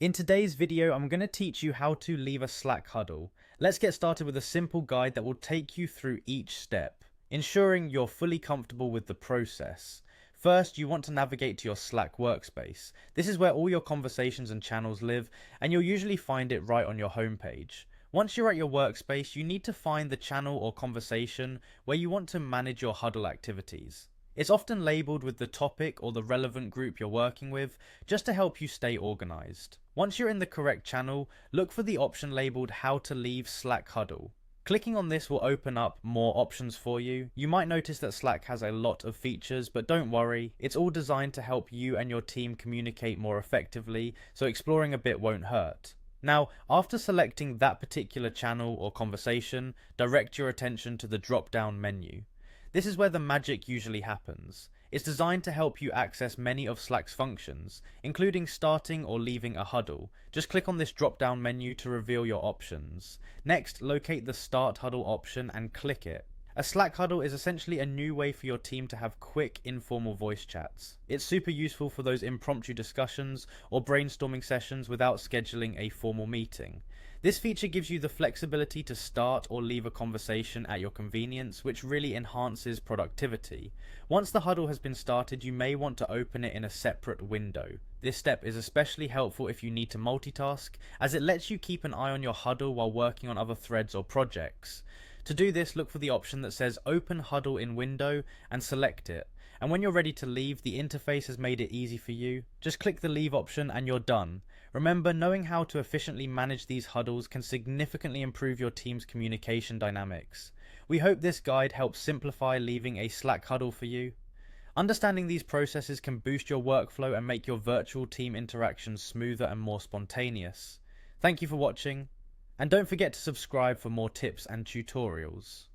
In today's video, I'm going to teach you how to leave a Slack huddle. Let's get started with a simple guide that will take you through each step, ensuring you're fully comfortable with the process. First, you want to navigate to your Slack workspace. This is where all your conversations and channels live, and you'll usually find it right on your homepage. Once you're at your workspace, you need to find the channel or conversation where you want to manage your huddle activities. It's often labeled with the topic or the relevant group you're working with, just to help you stay organized. Once you're in the correct channel, look for the option labeled How to Leave Slack Huddle. Clicking on this will open up more options for you. You might notice that Slack has a lot of features, but don't worry, it's all designed to help you and your team communicate more effectively, so exploring a bit won't hurt. Now, after selecting that particular channel or conversation, direct your attention to the drop-down menu. This is where the magic usually happens. It's designed to help you access many of Slack's functions, including starting or leaving a huddle. Just click on this drop-down menu to reveal your options. Next, locate the Start Huddle option and click it. A Slack huddle is essentially a new way for your team to have quick, informal voice chats. It's super useful for those impromptu discussions or brainstorming sessions without scheduling a formal meeting. This feature gives you the flexibility to start or leave a conversation at your convenience, which really enhances productivity. Once the huddle has been started, you may want to open it in a separate window. This step is especially helpful if you need to multitask, as it lets you keep an eye on your huddle while working on other threads or projects. To do this, look for the option that says Open Huddle in Window and select it. And when you're ready to leave, the interface has made it easy for you. Just click the Leave option and you're done. Remember, knowing how to efficiently manage these huddles can significantly improve your team's communication dynamics. We hope this guide helps simplify leaving a Slack huddle for you. Understanding these processes can boost your workflow and make your virtual team interactions smoother and more spontaneous. Thank you for watching, and don't forget to subscribe for more tips and tutorials.